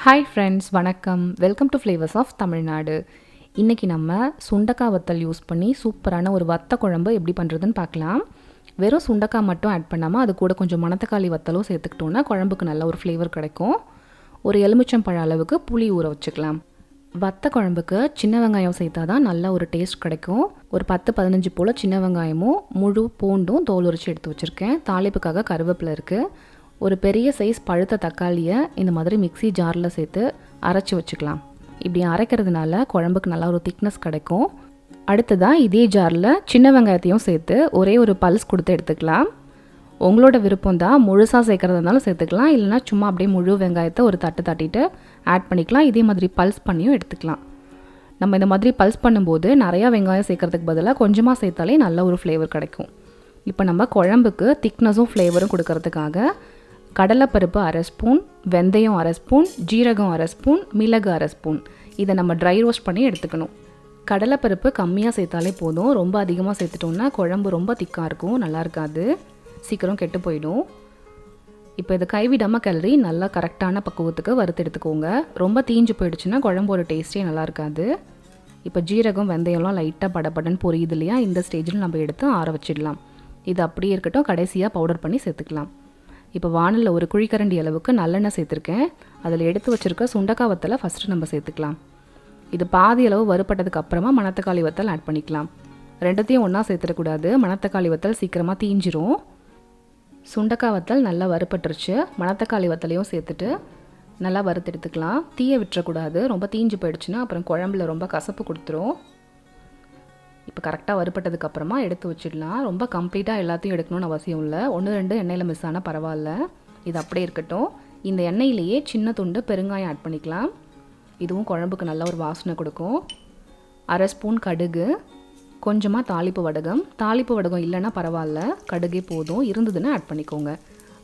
Hi friends, வணக்கம். Welcome to flavours of Tamil Nadu. இன்றைக்கி நம்ம சுண்டக்காய் வத்தல் யூஸ் பண்ணி சூப்பரான ஒரு வத்த குழம்பு எப்படி பண்ணுறதுன்னு பார்க்கலாம். வெறும் சுண்டக்காய் மட்டும் ஆட் பண்ணாமல் அது கூட கொஞ்சம் மணத்தக்காளி வத்தலும் சேர்த்துக்கிட்டோன்னா குழம்புக்கு நல்ல ஒரு ஃப்ளேவர் கிடைக்கும். ஒரு எலுமிச்சம்பழம் அளவுக்கு புளி ஊற வச்சுக்கலாம். வத்த குழம்புக்கு சின்ன வெங்காயம் சேர்த்தா தான் நல்ல ஒரு டேஸ்ட் கிடைக்கும். ஒரு 10-15 போல் சின்ன வெங்காயமும் முழு பூண்டும் தோல் உரித்து எடுத்து வச்சுருக்கேன். தாளிப்புக்காக கருவேப்பிலை இருக்குது. ஒரு பெரிய சைஸ் பழுத்த தக்காளியை இந்த மாதிரி மிக்ஸி ஜாரில் சேர்த்து அரைச்சி வச்சுக்கலாம். இப்படி அரைக்கிறதுனால குழம்புக்கு நல்லா ஒரு திக்னஸ் கிடைக்கும். அடுத்ததாக இதே ஜாரில் சின்ன வெங்காயத்தையும் சேர்த்து ஒரே ஒரு பல்ஸ் கொடுத்து எடுத்துக்கலாம். உங்களோட விருப்பம் தான், முழுசாக சேர்க்குறதுனாலும் சேர்த்துக்கலாம், இல்லைனா சும்மா அப்படியே முழு வெங்காயத்தை ஒரு தட்டிட்டு ஆட் பண்ணிக்கலாம். இதே மாதிரி பல்ஸ் பண்ணியும் எடுத்துக்கலாம். நம்ம இந்த மாதிரி பல்ஸ் பண்ணும்போது நிறையா வெங்காயம் சேர்க்குறதுக்கு பதிலாக கொஞ்சமாக சேர்த்தாலே நல்ல ஒரு ஃப்ளேவர் கிடைக்கும். இப்போ நம்ம குழம்புக்கு திக்னஸும் ஃப்ளேவரும் கொடுக்கறதுக்காக கடலைப்பருப்பு 1/2 ஸ்பூன், வெந்தயம் 1/2 ஸ்பூன், ஜீரகம் 1/2 ஸ்பூன், மிளகு 1/2 ஸ்பூன் இதை நம்ம ட்ரை ரோஸ்ட் பண்ணி எடுத்துக்கணும். கடலைப்பருப்பு கம்மியாக சேர்த்தாலே போதும். ரொம்ப அதிகமாக சேர்த்துட்டோம்னா குழம்பு ரொம்ப திக்காக இருக்கும், நல்லா இருக்காது, சீக்கிரம் கெட்டு போயிடும். இப்போ இதை கைவிடாமல் கிளறி நல்லா கரெக்டான பக்குவத்துக்கு வறுத்து எடுத்துக்கோங்க. ரொம்ப தீஞ்சு போயிடுச்சுன்னா குழம்போட டேஸ்ட்டே நல்லா இருக்காது. இப்போ ஜீரகம் வெந்தயம்லாம் லைட்டாக படபடன்னு பொரியுது இல்லையா, இந்த ஸ்டேஜில் நம்ம எடுத்து ஆற வச்சிடலாம். இது அப்படியே இருக்கட்டும். கடைசியாக பவுடர் பண்ணி சேர்த்துக்கலாம். இப்போ வானலில் ஒரு குழிக்கரண்டி அளவுக்கு நல்லெண்ணெய் சேர்த்துருக்கேன். அதில் எடுத்து வச்சுருக்க சுண்டக்காய் வத்தலை ஃபஸ்ட்டு நம்ம சேர்த்துக்கலாம். இது பாதி அளவு வறுப்பட்டதுக்கு அப்புறமா மணத்தக்காளி வத்தல் ஆட் பண்ணிக்கலாம். ரெண்டுத்தையும் ஒன்றா சேர்த்துடக்கூடாது, மணத்தக்காளி வத்தல் சீக்கிரமாக தீஞ்சிரும். சுண்டக்காய் வத்தல் நல்லா வறுப்பட்டுருச்சு. மணத்தக்காளி வத்தலையும் சேர்த்துட்டு நல்லா வறுத்து எடுத்துக்கலாம். தீயை விட்டுறக்கூடாது, ரொம்ப தீஞ்சு போயிடுச்சுன்னா அப்புறம் குழம்புல ரொம்ப கசப்பு கொடுத்துரும். இப்போ கரெக்டாக வறுப்பட்டதுக்கப்புறமா எடுத்து வச்சிடலாம். ரொம்ப கம்ப்ளீட்டாக எல்லாத்தையும் எடுக்கணும்னு அவசியம் இல்லை. 1-2 எண்ணெயில் மிஸ் ஆனால் பரவாயில்ல. இது அப்படியே இருக்கட்டும். இந்த எண்ணெயிலேயே சின்ன துண்டு பெருங்காயம் ஆட் பண்ணிக்கலாம். இதுவும் குழம்புக்கு நல்ல ஒரு வாசனை கொடுக்கும். 1/2 ஸ்பூன் கடுகு, கொஞ்சமாக தாளிப்பு வடகம் இல்லைன்னா பரவாயில்ல, கடுகே போதும், இருந்ததுன்னா ஆட் பண்ணிக்கோங்க.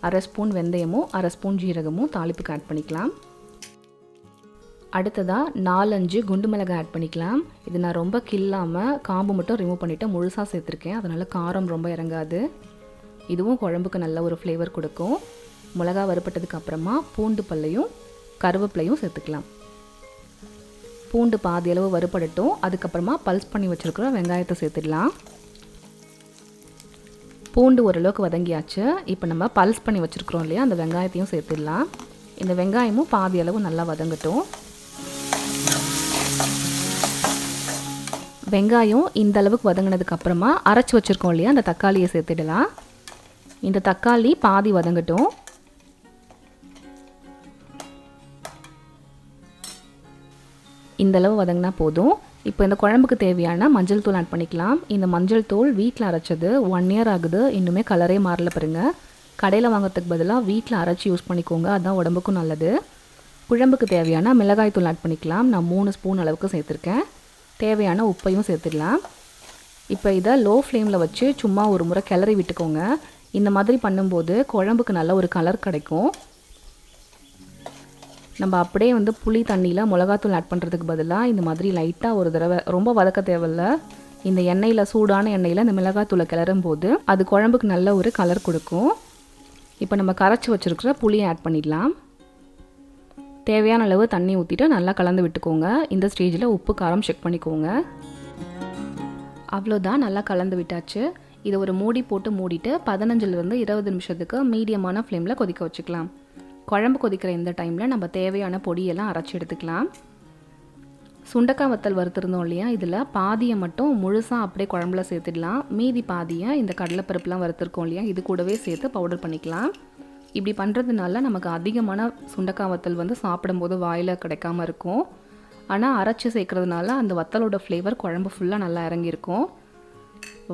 1/2 ஸ்பூன் வெந்தயமும் 1/2 ஸ்பூன் ஜீரகமும் தாளிப்புக்கு ஆட் பண்ணிக்கலாம். அடுத்ததாக 4-5 குண்டு மிளகாய் ஆட் பண்ணிக்கலாம். இது நான் ரொம்ப கில்லாமல் காம்பு மட்டும் ரிமூவ் பண்ணிவிட்டு முழுசாக சேர்த்துருக்கேன், அதனால் காரம் ரொம்ப இறங்காது. இதுவும் குழம்புக்கு நல்ல ஒரு ஃப்ளேவர் கொடுக்கும். மிளகா வறுப்பட்டதுக்கு அப்புறமா பூண்டு பல்லையும் கருவேப்பிலையும் சேர்த்துக்கலாம். பூண்டு பாதி அளவு வறுப்படட்டும். அதுக்கப்புறமா பல்ஸ் பண்ணி வச்சுருக்கிற வெங்காயத்தை சேர்த்துடலாம். பூண்டு ஓரளவுக்கு வதங்கியாச்சு. இப்போ நம்ம பல்ஸ் பண்ணி வச்சுருக்கிறோம் இல்லையா, அந்த வெங்காயத்தையும் சேர்த்துடலாம். இந்த வெங்காயமும் பாதி அளவு நல்லா வதங்கட்டும். வெங்காயம் இந்த அளவுக்கு வதங்கினதுக்கு அப்புறமா அரைச்சி வச்சுருக்கோம் இல்லையா, அந்த தக்காளியை சேர்த்துடலாம். இந்த தக்காளி பாதி வதங்கட்டும். இந்த அளவு வதங்கினா போதும். இப்போ இந்த குழம்புக்கு தேவையான மஞ்சள் தூள் ஆட் பண்ணிக்கலாம். இந்த மஞ்சள் தூள் வீட்டில் அரைச்சது, 1 இயர் ஆகுது, இன்னுமே கலரே மாறல பாருங்க. கடையில் வாங்கிறதுக்கு பதிலாக வீட்டில் அரைச்சி யூஸ் பண்ணிக்கோங்க, அதுதான் உடம்புக்கும் நல்லது. குழம்புக்கு தேவையான மிளகாய் தூள் ஆட் பண்ணிக்கலாம். நான் 3 ஸ்பூன் அளவுக்கு சேர்த்துருக்கேன். தேவையான உப்பையும் சேர்த்துடலாம். இப்போ இதை லோ ஃப்ளேமில் வச்சு சும்மா ஒரு முறை கிளறி விட்டுக்கோங்க. இந்த மாதிரி பண்ணும்போது குழம்புக்கு நல்ல ஒரு கலர் கிடைக்கும். நம்ம அப்படியே புளி தண்ணியில் மிளகாத்தூள் ஆட் பண்ணுறதுக்கு பதிலாக இந்த மாதிரி லைட்டாக ஒரு தடவை, ரொம்ப வதக்க தேவையில்ல, இந்த எண்ணெயில், சூடான எண்ணெயில் இந்த மிளகாத்தூளை கிளறும் போது அது குழம்புக்கு நல்ல ஒரு கலர் கொடுக்கும். இப்போ நம்ம கரைச்சி வச்சுருக்கிற புளியை ஆட் பண்ணிடலாம். தேவையான அளவு தண்ணி ஊற்றிட்டு நல்லா கலந்து விட்டுக்கோங்க. இந்த ஸ்டேஜில் உப்பு காரம் செக் பண்ணிக்கோங்க. அவ்வளோதான், நல்லா கலந்து விட்டாச்சு. இதை ஒரு மூடி போட்டு மூடிட்டு 15-20 நிமிஷத்துக்கு மீடியமான ஃப்ளேமில் கொதிக்க வச்சுக்கலாம். குழம்பு கொதிக்கிற இந்த டைமில் நம்ம தேவையான பொடியெல்லாம் அரைச்சி எடுத்துக்கலாம். சுண்டக்காய் வத்தல் வறுத்துருந்தோம் இல்லையா, இதில் பாதியை மட்டும் முழுசாக அப்படியே குழம்புல சேர்த்துடலாம். மீதி பாதியை இந்த கடலைப்பருப்புலாம் வறுத்துருக்கோம் இல்லையா, இது கூடவே சேர்த்து பவுடர் பண்ணிக்கலாம். இப்படி பண்ணுறதுனால நமக்கு அதிகமான சுண்டக்காய் வத்தல் சாப்பிடும்போது வாயில் கிடைக்காம இருக்கும். ஆனால் அரைச்சி சேர்க்குறதுனால அந்த வத்தலோட ஃப்ளேவர் குழம்பு ஃபுல்லாக நல்லா இறங்கியிருக்கும்.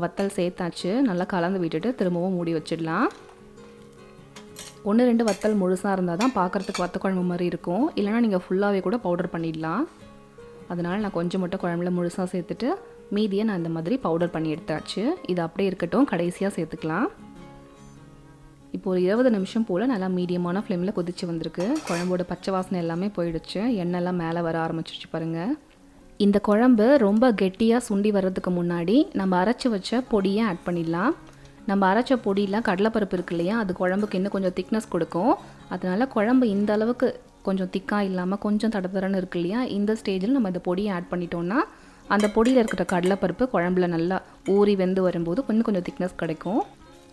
வத்தல் சேர்த்தாச்சு. நல்லா கலந்து விட்டுட்டு திரும்பவும் மூடி வச்சிடலாம். 1-2 வத்தல் முழுசாக இருந்தால் தான் பார்க்குறதுக்கு வத்த குழம்பு மாதிரி இருக்கும், இல்லைனா நீங்கள் ஃபுல்லாகவே கூட பவுடர் பண்ணிடலாம். அதனால் நான் கொஞ்சம் மட்டும் குழம்புல முழுசாக சேர்த்துட்டு மீதியை நான் இந்த மாதிரி பவுடர் பண்ணி எடுத்தாச்சு. இது அப்படியே இருக்கட்டும், கடைசியாக சேர்த்துக்கலாம். இப்போ ஒரு 20 நிமிஷம் போல் நல்லா மீடியமான ஃப்ளேமில் கொதிச்சு வந்திருக்கு. குழம்போட பச்சை வாசனை எல்லாமே போயிடுச்சு. எண்ணெய்லாம் மேலே வர ஆரம்பிச்சிருச்சு பாருங்கள். இந்த குழம்பு ரொம்ப கெட்டியாக சுண்டி வர்றதுக்கு முன்னாடி நம்ம அரைச்சி வச்ச பொடியை ஆட் பண்ணிடலாம். நம்ம அரைச்ச பொடியெலாம் கடலைப்பருப்பு இருக்கு இல்லையா, அது குழம்புக்கு இன்னும் கொஞ்சம் திக்னஸ் கொடுக்கும். அதனால் குழம்பு இந்த அளவுக்கு கொஞ்சம் திக்காக இல்லாமல் கொஞ்சம் தடத்தரன்னு இருக்கு இல்லையா, இந்த ஸ்டேஜில் நம்ம இந்த பொடியை ஆட் பண்ணிட்டோம்னா அந்த பொடியில் இருக்கிற கடலைப்பருப்பு குழம்புல நல்லா ஊறி வெந்து வரும்போது கொஞ்சம் திக்னஸ் கிடைக்கும்.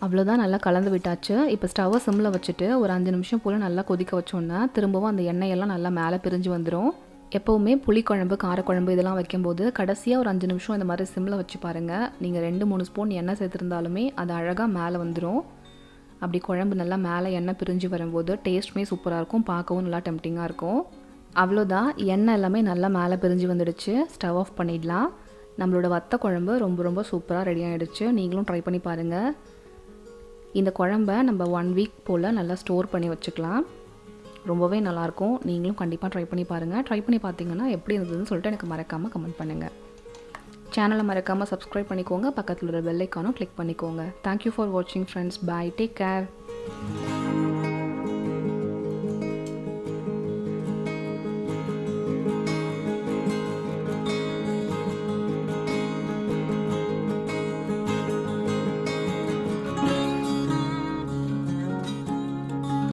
அவ்வளோதான், நல்லா கலந்து விட்டாச்சு. இப்போ ஸ்டவ்வை சிம்மில் வச்சுட்டு ஒரு 5 நிமிஷம் போல் நல்லா கொதிக்க வச்சோன்னா திரும்பவும் அந்த எண்ணெயெல்லாம் நல்லா மேலே பிரிஞ்சு வந்துடும். எப்போவுமே புளிக்குழம்பு காரக்குழம்பு இதெல்லாம் வைக்கும்போது கடைசியாக ஒரு 5 நிமிஷம் இந்த மாதிரி சிம்மில் வச்சு பாருங்கள். நீங்கள் 2-3 ஸ்பூன் எண்ணெய் சேர்த்துருந்தாலுமே அது அழகாக மேலே வந்துடும். அப்படி குழம்பு நல்லா மேலே எண்ணெய் பிரிஞ்சு வரும்போது டேஸ்ட்டுமே சூப்பராக இருக்கும், பார்க்கவும் நல்லா டெம்டிங்காக இருக்கும். அவ்வளோதான், எண்ணெய் எல்லாமே நல்லா மேலே பிரிஞ்சு வந்துடுச்சு. ஸ்டவ் ஆஃப் பண்ணிடலாம். நம்மளோட வத்த குழம்பு ரொம்ப சூப்பராக ரெடி ஆகிடுச்சு. நீங்களும் ட்ரை பண்ணி பாருங்கள். இந்த குழம்ப நம்ம 1 வீக் போல் நல்லா ஸ்டோர் பண்ணி வச்சுக்கலாம். ரொம்பவே நல்லாயிருக்கும். நீங்களும் கண்டிப்பாக ட்ரை பண்ணி பாருங்கள். ட்ரை பண்ணி பார்த்தீங்கன்னா எப்படி இருந்ததுன்னு சொல்லிட்டு எனக்கு மறக்காமல் கமெண்ட் பண்ணுங்கள். சேனலை மறக்காமல் சப்ஸ்கிரைப் பண்ணிக்கோங்க. பக்கத்தில் ஒரு பெல் ஐக்கானும் கிளிக் பண்ணிக்கோங்க. தேங்க்யூ ஃபார் வாட்சிங் ஃப்ரெண்ட்ஸ். பாய், டேக் கேர்.